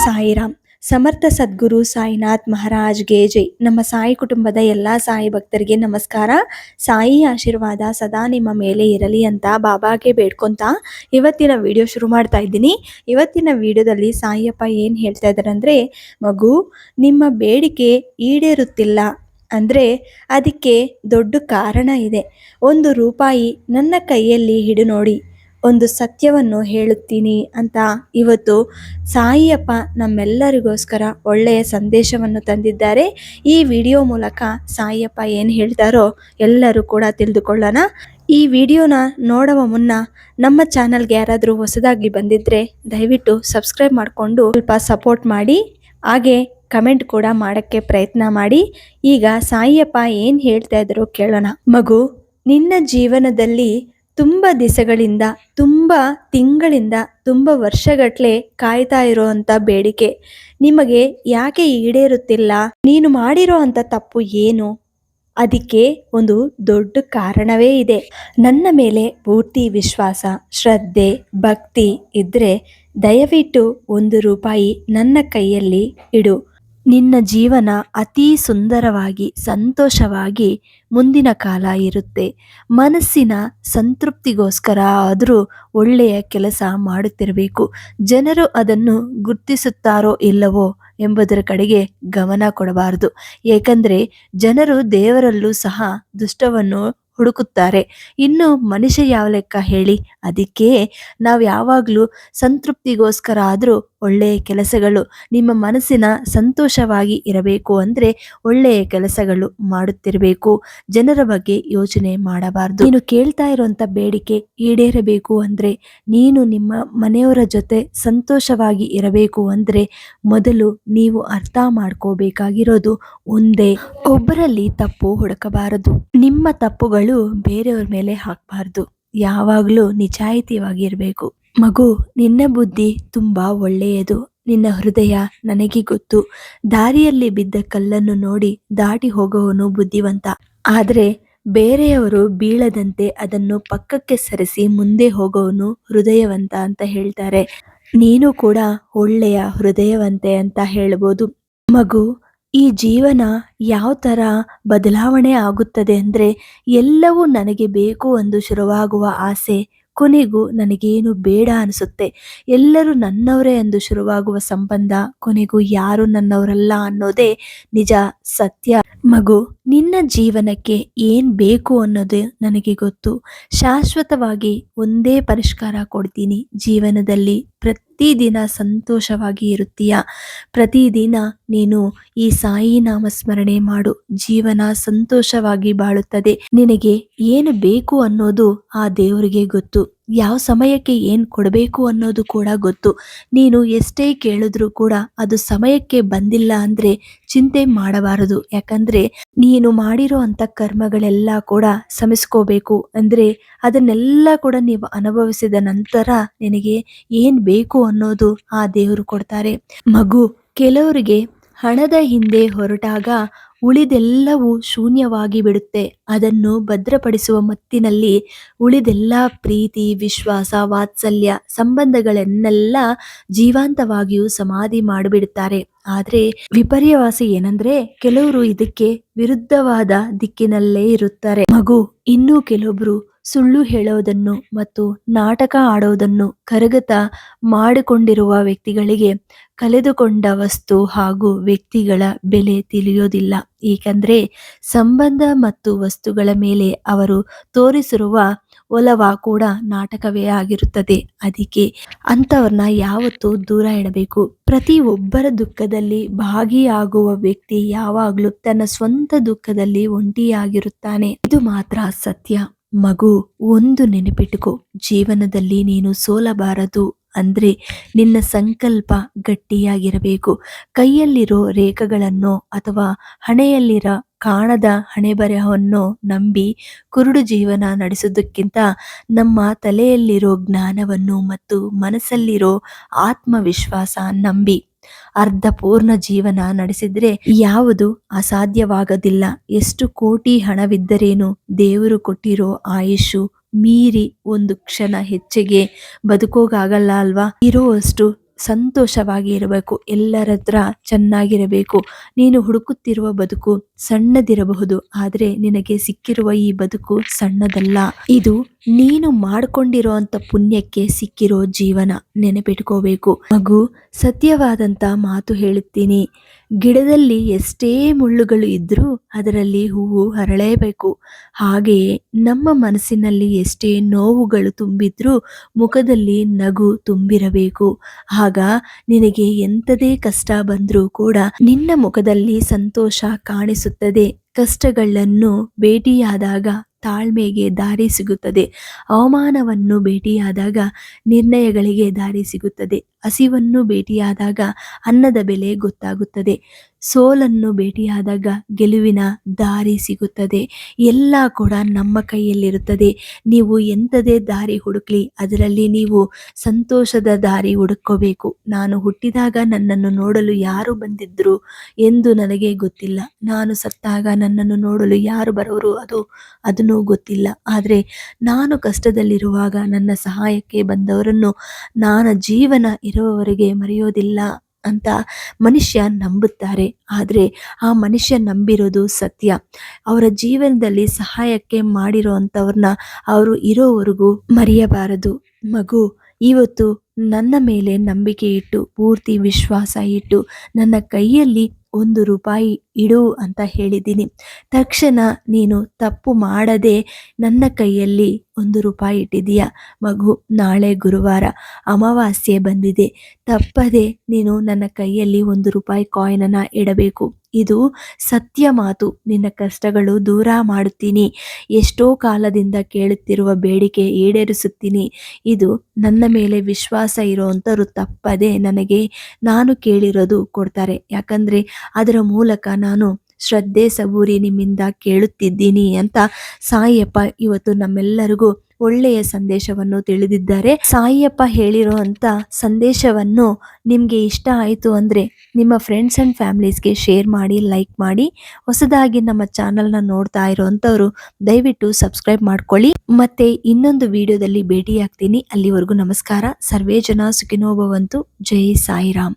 ಸಾಯಿರಾಮ್. ಸಮರ್ಥ ಸದ್ಗುರು ಸಾಯಿನಾಥ್ ಮಹಾರಾಜ್ಗೆ ಜೈ. ನಮ್ಮ ಸಾಯಿ ಕುಟುಂಬದ ಎಲ್ಲ ಸಾಯಿ ಭಕ್ತರಿಗೆ ನಮಸ್ಕಾರ. ಸಾಯಿ ಆಶೀರ್ವಾದ ಸದಾ ನಿಮ್ಮ ಮೇಲೆ ಇರಲಿ ಅಂತ ಬಾಬಾಗೆ ಬೇಡ್ಕೊಂತ ಇವತ್ತಿನ ವಿಡಿಯೋ ಶುರು ಮಾಡ್ತಾ ಇದ್ದೀನಿ. ಇವತ್ತಿನ ವಿಡಿಯೋದಲ್ಲಿ ಸಾಯಿಯಪ್ಪ ಏನು ಹೇಳ್ತಾ ಇದ್ದಾರೆ ಅಂದರೆ, ಮಗು, ನಿಮ್ಮ ಬೇಡಿಕೆ ಈಡೇರುತ್ತಿಲ್ಲ ಅಂದರೆ ಅದಕ್ಕೆ ದೊಡ್ಡ ಕಾರಣ ಇದೆ. 1 ರೂಪಾಯಿ ನನ್ನ ಕೈಯಲ್ಲಿ ಹಿಡು ನೋಡಿ, ಒಂದು ಸತ್ಯವನ್ನು ಹೇಳುತ್ತೀನಿ ಅಂತ ಇವತ್ತು ಸಾಯಿಯಪ್ಪ ನಮ್ಮೆಲ್ಲರಿಗೋಸ್ಕರ ಒಳ್ಳೆಯ ಸಂದೇಶವನ್ನು ತಂದಿದ್ದಾರೆ. ಈ ವಿಡಿಯೋ ಮೂಲಕ ಸಾಯಿಯಪ್ಪ ಏನು ಹೇಳ್ತಾರೋ ಎಲ್ಲರೂ ಕೂಡ ತಿಳಿದುಕೊಳ್ಳೋಣ. ಈ ವಿಡಿಯೋನ ನೋಡುವ ಮುನ್ನ ನಮ್ಮ ಚಾನಲ್ಗೆ ಯಾರಾದರೂ ಹೊಸದಾಗಿ ಬಂದಿದ್ದರೆ ದಯವಿಟ್ಟು ಸಬ್ಸ್ಕ್ರೈಬ್ ಮಾಡಿಕೊಂಡು ಸ್ವಲ್ಪ ಸಪೋರ್ಟ್ ಮಾಡಿ, ಹಾಗೆ ಕಮೆಂಟ್ ಕೂಡ ಮಾಡೋಕ್ಕೆ ಪ್ರಯತ್ನ ಮಾಡಿ. ಈಗ ಸಾಯಿಯಪ್ಪ ಏನು ಹೇಳ್ತಾ ಇದ್ರು ಕೇಳೋಣ. ಮಗು, ನಿನ್ನ ಜೀವನದಲ್ಲಿ ತುಂಬ ದಿವಸಗಳಿಂದ, ತುಂಬ ತಿಂಗಳಿಂದ, ತುಂಬ ವರ್ಷಗಟ್ಟಲೆ ಕಾಯ್ತಾ ಇರೋವಂಥ ಬೇಡಿಕೆ ನಿಮಗೆ ಯಾಕೆ ಈಡೇರುತ್ತಿಲ್ಲ? ನೀನು ಮಾಡಿರೋ ಅಂಥ ತಪ್ಪು ಏನು? ಅದಕ್ಕೆ ಒಂದು ದೊಡ್ಡ ಕಾರಣವೇ ಇದೆ. ನನ್ನ ಮೇಲೆ ಪೂರ್ತಿ ವಿಶ್ವಾಸ, ಶ್ರದ್ಧೆ, ಭಕ್ತಿ ಇದ್ದರೆ ದಯವಿಟ್ಟು 1 ರೂಪಾಯಿ ನನ್ನ ಕೈಯಲ್ಲಿ ಇಡು. ನಿನ್ನ ಜೀವನ ಅತೀ ಸುಂದರವಾಗಿ, ಸಂತೋಷವಾಗಿ ಮುಂದಿನ ಕಾಲ ಇರುತ್ತೆ. ಮನಸ್ಸಿನ ಸಂತೃಪ್ತಿಗೋಸ್ಕರ ಆದರೂ ಒಳ್ಳೆಯ ಕೆಲಸ ಮಾಡುತ್ತಿರಬೇಕು. ಜನರು ಅದನ್ನು ಗುರ್ತಿಸುತ್ತಾರೋ ಇಲ್ಲವೋ ಎಂಬುದರ ಕಡೆಗೆ ಗಮನ ಕೊಡಬಾರದು. ಏಕೆಂದರೆ ಜನರು ದೇವರಲ್ಲೂ ಸಹ ದುಷ್ಟವನ್ನು ಹುಡುಕುತ್ತಾರೆ. ಇನ್ನು ಮನುಷ್ಯ ಯಾವ ಲೆಕ್ಕ ಹೇಳಿ? ಅದಕ್ಕೆ ನಾವು ಯಾವಾಗಲೂ ಸಂತೃಪ್ತಿಗೋಸ್ಕರ ಆದರೂ ಒಳ್ಳೆಯ ಕೆಲಸಗಳು, ನಿಮ್ಮ ಮನಸ್ಸಿನ ಸಂತೋಷವಾಗಿ ಇರಬೇಕು ಅಂದರೆ ಒಳ್ಳೆಯ ಕೆಲಸಗಳು ಮಾಡುತ್ತಿರಬೇಕು. ಜನರ ಬಗ್ಗೆ ಯೋಚನೆ ಮಾಡಬಾರ್ದು. ನೀನು ಕೇಳ್ತಾ ಇರುವಂಥ ಬೇಡಿಕೆ ಈಡೇರಬೇಕು ಅಂದರೆ, ನೀನು ನಿಮ್ಮ ಮನೆಯವರ ಜೊತೆ ಸಂತೋಷವಾಗಿ ಇರಬೇಕು ಅಂದರೆ ಮೊದಲು ನೀವು ಅರ್ಥ ಮಾಡ್ಕೋಬೇಕಾಗಿರೋದು ಒಂದೇ, ಒಬ್ಬರಲ್ಲಿ ತಪ್ಪು ಹುಡುಕಬಾರದು. ನಿಮ್ಮ ತಪ್ಪುಗಳು ಬೇರೆಯವ್ರ ಮೇಲೆ ಹಾಕಬಾರ್ದು. ಯಾವಾಗಲೂ ನಿಜಾಯಿತಿಯಾಗಿರಬೇಕು. ಮಗು, ನಿನ್ನ ಬುದ್ಧಿ ತುಂಬ ಒಳ್ಳೆಯದು. ನಿನ್ನ ಹೃದಯ ನನಗೆ ಗೊತ್ತು. ದಾರಿಯಲ್ಲಿ ಬಿದ್ದ ಕಲ್ಲನ್ನು ನೋಡಿ ದಾಟಿ ಹೋಗುವವನು ಬುದ್ಧಿವಂತ. ಆದರೆ ಬೇರೆಯವರು ಬೀಳದಂತೆ ಅದನ್ನು ಪಕ್ಕಕ್ಕೆ ಸರಿಸಿ ಮುಂದೆ ಹೋಗೋವನು ಹೃದಯವಂತ ಅಂತ ಹೇಳ್ತಾರೆ. ನೀನು ಕೂಡ ಒಳ್ಳೆಯ ಹೃದಯವಂತೆ ಅಂತ ಹೇಳ್ಬೋದು. ಮಗು, ಈ ಜೀವನ ಯಾವ ಥರ ಬದಲಾವಣೆ ಆಗುತ್ತದೆ ಅಂದರೆ, ಎಲ್ಲವೂ ನನಗೆ ಬೇಕು ಎಂದು ಶುರುವಾಗುವ ಆಸೆ ಕೊನೆಗೂ ನನಗೇನು ಬೇಡ ಅನಿಸುತ್ತೆ. ಎಲ್ಲರೂ ನನ್ನವರೇ ಎಂದು ಶುರುವಾಗುವ ಸಂಬಂಧ ಕೊನೆಗೂ ಯಾರು ನನ್ನವರಲ್ಲ ಅನ್ನೋದೇ ನಿಜ, ಸತ್ಯ. ಮಗು, ನಿನ್ನ ಜೀವನಕ್ಕೆ ಏನು ಬೇಕು ಅನ್ನೋದು ನನಗೆ ಗೊತ್ತು. ಶಾಶ್ವತವಾಗಿ ಒಂದೇ ಪರಿಷ್ಕಾರ ಕೊಡ್ತೀನಿ. ಜೀವನದಲ್ಲಿ ಪ್ರತಿದಿನ ಸಂತೋಷವಾಗಿ ಇರುತ್ತೀಯ. ಪ್ರತಿದಿನ ನೀನು ಈ ಸಾಯಿ ನಾಮ ಸ್ಮರಣೆ ಮಾಡು. ಜೀವನ ಸಂತೋಷವಾಗಿ ಬಾಳುತ್ತದೆ. ನಿನಗೆ ಏನು ಬೇಕು ಅನ್ನೋದು ಆ ದೇವರಿಗೆ ಗೊತ್ತು. ಯಾವ ಸಮಯಕ್ಕೆ ಏನು ಕೊಡಬೇಕು ಅನ್ನೋದು ಕೂಡ ಗೊತ್ತು. ನೀನು ಎಷ್ಟೇ ಕೇಳಿದ್ರೂ ಕೂಡ ಅದು ಸಮಯಕ್ಕೆ ಬಂದಿಲ್ಲ ಅಂದರೆ ಚಿಂತೆ ಮಾಡಬಾರದು. ಯಾಕಂದರೆ ನೀನು ಮಾಡಿರೋ ಅಂಥ ಕರ್ಮಗಳೆಲ್ಲ ಕೂಡ ಸಮಿಸ್ಕೋಬೇಕು. ಅಂದರೆ ಅದನ್ನೆಲ್ಲ ಕೂಡ ನೀವು ಅನುಭವಿಸಿದ ನಂತರ ನಿನಗೆ ಏನು ಬೇಕು ಅನ್ನೋದು ಆ ದೇವರು ಕೊಡ್ತಾರೆ. ಮಗು, ಕೆಲವರಿಗೆ ಹಣದ ಹಿಂದೆ ಹೊರಟಾಗ ಉಳಿದೆಲ್ಲವೂ ಶೂನ್ಯವಾಗಿ ಬಿಡುತ್ತೆ. ಅದನ್ನು ಭದ್ರಪಡಿಸುವ ಮತ್ತಿನಲ್ಲಿ ಉಳಿದೆಲ್ಲ ಪ್ರೀತಿ, ವಿಶ್ವಾಸ, ವಾತ್ಸಲ್ಯ ಸಂಬಂಧಗಳನ್ನೆಲ್ಲ ಜೀವಂತವಾಗಿಯೂ ಸಮಾಧಿ ಮಾಡಿಬಿಡುತ್ತಾರೆ. ಆದರೆ ವಿಪರ್ಯಾಸ ಏನಂದ್ರೆ, ಕೆಲವರು ಇದಕ್ಕೆ ವಿರುದ್ಧವಾದ ದಿಕ್ಕಿನಲ್ಲೇ ಇರುತ್ತಾರೆ. ಮಗು, ಇನ್ನೂ ಕೆಲವೊಬ್ರು ಸುಳ್ಳು ಹೇಳೋದನ್ನು ಮತ್ತು ನಾಟಕ ಆಡೋದನ್ನು ಕರಗತ ಮಾಡಿಕೊಂಡಿರುವ ವ್ಯಕ್ತಿಗಳಿಗೆ ಕಳೆದುಕೊಂಡ ವಸ್ತು ಹಾಗೂ ವ್ಯಕ್ತಿಗಳ ಬೆಲೆ ತಿಳಿಯೋದಿಲ್ಲ. ಏಕೆಂದರೆ ಸಂಬಂಧ ಮತ್ತು ವಸ್ತುಗಳ ಮೇಲೆ ಅವರು ತೋರಿಸಿರುವ ಒಲವ ಕೂಡ ನಾಟಕವೇ ಆಗಿರುತ್ತದೆ. ಅದಕ್ಕೆ ಅಂಥವ್ರನ್ನ ಯಾವತ್ತೂ ದೂರ ಇಡಬೇಕು. ಪ್ರತಿ ಒಬ್ಬರ ದುಃಖದಲ್ಲಿ ಭಾಗಿಯಾಗುವ ವ್ಯಕ್ತಿ ಯಾವಾಗಲೂ ತನ್ನ ಸ್ವಂತ ದುಃಖದಲ್ಲಿ ಒಂಟಿಯಾಗಿರುತ್ತಾನೆ. ಇದು ಮಾತ್ರ ಸತ್ಯ. ಮಗು, ಒಂದು ನೆನಪಿಟ್ಟುಕೋ, ಜೀವನದಲ್ಲಿ ನೀನು ಸೋಲಬಾರದು ಅಂದರೆ ನಿನ್ನ ಸಂಕಲ್ಪ ಗಟ್ಟಿಯಾಗಿರಬೇಕು. ಕೈಯಲ್ಲಿರೋ ರೇಖೆಗಳನ್ನು ಅಥವಾ ಹಣೆಯಲ್ಲಿರೋ ಕಾಣದ ಹಣೆಬರಹವನ್ನು ನಂಬಿ ಕುರುಡು ಜೀವನ ನಡೆಸೋದಕ್ಕಿಂತ ನಮ್ಮ ತಲೆಯಲ್ಲಿರೋ ಜ್ಞಾನವನ್ನು ಮತ್ತು ಮನಸ್ಸಲ್ಲಿರೋ ಆತ್ಮವಿಶ್ವಾಸ ನಂಬಿ ಅರ್ಧಪೂರ್ಣ ಜೀವನ ನಡೆಸಿದ್ರೆ ಯಾವುದು ಅಸಾಧ್ಯವಾಗದಿಲ್ಲ. ಎಷ್ಟು ಕೋಟಿ ಹಣವಿದ್ದರೇನು ದೇವರು ಕೊಟ್ಟಿರೋ ಆಯುಷು ಮೀರಿ ಒಂದು ಕ್ಷಣ ಹೆಚ್ಚಿಗೆ ಬದುಕೋಗಾಗಲ್ಲ ಅಲ್ವಾ? ಇರುವಷ್ಟು ಸಂತೋಷವಾಗಿ ಇರಬೇಕು, ಎಲ್ಲರ ಹತ್ರ ಚೆನ್ನಾಗಿರಬೇಕು. ನೀನು ಹುಡುಕುತ್ತಿರುವ ಬದುಕು ಸಣ್ಣದಿರಬಹುದು, ಆದರೆ ನಿನಗೆ ಸಿಕ್ಕಿರುವ ಈ ಬದುಕು ಸಣ್ಣದಲ್ಲ. ಇದು ನೀನು ಮಾಡಿಕೊಂಡಿರೋ ಪುಣ್ಯಕ್ಕೆ ಸಿಕ್ಕಿರೋ ಜೀವನ, ನೆನಪಿಟ್ಕೋಬೇಕು ಮಗು. ಸತ್ಯವಾದಂತ ಮಾತು ಹೇಳುತ್ತೀನಿ, ಗಿಡದಲ್ಲಿ ಎಷ್ಟೇ ಮುಳ್ಳುಗಳು ಇದ್ರೂ ಅದರಲ್ಲಿ ಹೂವು ಹರಳೇಬೇಕು. ಹಾಗೆಯೇ ನಮ್ಮ ಮನಸ್ಸಿನಲ್ಲಿ ಎಷ್ಟೇ ನೋವುಗಳು ತುಂಬಿದ್ರೂ ಮುಖದಲ್ಲಿ ನಗು ತುಂಬಿರಬೇಕು. ಆಗ ನಿನಗೆ ಎಂಥದೇ ಕಷ್ಟ ಬಂದರೂ ಕೂಡ ನಿನ್ನ ಮುಖದಲ್ಲಿ ಸಂತೋಷ ಕಾಣಿಸುತ್ತದೆ. ಕಷ್ಟಗಳನ್ನು ಭೇಟಿಯಾದಾಗ ತಾಳ್ಮೆಗೆ ದಾರಿ ಸಿಗುತ್ತದೆ. ಅವಮಾನವನ್ನು ಭೇಟಿಯಾದಾಗ ನಿರ್ಣಯಗಳಿಗೆ ದಾರಿ ಸಿಗುತ್ತದೆ. ಹಸಿವನ್ನು ಭೇಟಿಯಾದಾಗ ಅನ್ನದ ಬೆಲೆ ಗೊತ್ತಾಗುತ್ತದೆ. ಸೋಲನ್ನು ಭೇಟಿಯಾದಾಗ ಗೆಲುವಿನ ದಾರಿ ಸಿಗುತ್ತದೆ. ಎಲ್ಲ ಕೂಡ ನಮ್ಮ ಕೈಯಲ್ಲಿರುತ್ತದೆ. ನೀವು ಎಂಥದೇ ದಾರಿ ಹುಡುಕ್ಲಿ, ಅದರಲ್ಲಿ ನೀವು ಸಂತೋಷದ ದಾರಿ ಹುಡುಕೋಬೇಕು. ನಾನು ಹುಟ್ಟಿದಾಗ ನನ್ನನ್ನು ನೋಡಲು ಯಾರು ಬಂದಿದ್ರು ಎಂದು ನನಗೆ ಗೊತ್ತಿಲ್ಲ. ನಾನು ಸತ್ತಾಗ ನನ್ನನ್ನು ನೋಡಲು ಯಾರು ಬರೋರು ಅದನ್ನು ಗೊತ್ತಿಲ್ಲ. ಆದರೆ ನಾನು ಕಷ್ಟದಲ್ಲಿರುವಾಗ ನನ್ನ ಸಹಾಯಕ್ಕೆ ಬಂದವರನ್ನು ನಾನು ಜೀವನ ಇರುವವರೆಗೆ ಮರೆಯೋದಿಲ್ಲ ಅಂತ ಮನುಷ್ಯ ನಂಬುತ್ತಾರೆ. ಆದರೆ ಆ ಮನುಷ್ಯ ನಂಬಿರೋದು ಸತ್ಯ. ಅವರ ಜೀವನದಲ್ಲಿ ಸಹಾಯಕ್ಕೆ ಮಾಡಿರೋ ಅಂಥವ್ರನ್ನ ಅವರು ಇರೋವರೆಗೂ ಮರೆಯಬಾರದು. ಮಗು, ಇವತ್ತು ನನ್ನ ಮೇಲೆ ನಂಬಿಕೆ ಇಟ್ಟು, ಪೂರ್ತಿ ವಿಶ್ವಾಸ ಇಟ್ಟು ನನ್ನ ಕೈಯಲ್ಲಿ 1 ರೂಪಾಯಿ ಇಡು ಅಂತ ಹೇಳಿದ್ದೀನಿ. ತಕ್ಷಣ ನೀನು ತಪ್ಪು ಮಾಡದೆ ನನ್ನ ಕೈಯಲ್ಲಿ 1 ರೂಪಾಯಿ ಇಟ್ಟಿದೀಯ. ಮಗು, ನಾಳೆ ಗುರುವಾರ ಅಮಾವಾಸ್ಯೆ ಬಂದಿದೆ. ತಪ್ಪದೆ ನೀನು ನನ್ನ ಕೈಯಲ್ಲಿ 1 ರೂಪಾಯಿ ಕಾಯಿನನ್ನು ಇಡಬೇಕು. ಇದು ಸತ್ಯ ಮಾತು. ನಿನ್ನ ಕಷ್ಟಗಳು ದೂರ ಮಾಡುತ್ತೀನಿ. ಎಷ್ಟೋ ಕಾಲದಿಂದ ಕೇಳುತ್ತಿರುವ ಬೇಡಿಕೆ ಈಡೇರಿಸುತ್ತೀನಿ. ಇದು ನನ್ನ ಮೇಲೆ ವಿಶ್ವಾಸ ಇರೋವಂಥವ್ರು ತಪ್ಪದೆ ನಾನು ಕೇಳಿರೋದು ಕೊಡ್ತಾರೆ. ಯಾಕಂದರೆ ಅದರ ಮೂಲಕ ನಾನು ಶ್ರದ್ಧೆ ಸಬೂರಿ ನಿಮ್ಮಿಂದ ಕೇಳುತ್ತಿದ್ದೀನಿ ಅಂತ ಸಾಯಿಯಪ್ಪ ಇವತ್ತು ನಮ್ಮೆಲ್ಲರಿಗೂ ಒಳ್ಳೆಯ ಸಂದೇಶವನ್ನು ತಿಳಿದಿದ್ದಾರೆ. ಸಾಯಿಯಪ್ಪ ಹೇಳಿರೋ ಅಂಥ ಸಂದೇಶವನ್ನು ನಿಮಗೆ ಇಷ್ಟ ಆಯಿತು ಅಂದರೆ ನಿಮ್ಮ ಫ್ರೆಂಡ್ಸ್ ಆ್ಯಂಡ್ ಫ್ಯಾಮಿಲೀಸ್ಗೆ ಶೇರ್ ಮಾಡಿ, ಲೈಕ್ ಮಾಡಿ. ಹೊಸದಾಗಿ ನಮ್ಮ ಚಾನಲ್ನ ನೋಡ್ತಾ ಇರೋವಂಥವ್ರು ದಯವಿಟ್ಟು ಸಬ್ಸ್ಕ್ರೈಬ್ ಮಾಡ್ಕೊಳ್ಳಿ. ಮತ್ತೆ ಇನ್ನೊಂದು ವಿಡಿಯೋದಲ್ಲಿ ಭೇಟಿಯಾಗ್ತೀನಿ. ಅಲ್ಲಿವರೆಗೂ ನಮಸ್ಕಾರ. ಸರ್ವೇ ಜನ ಸುಖಿನೋ ಭವಂತು. ಜೈ ಸಾಯಿರಾಮ್.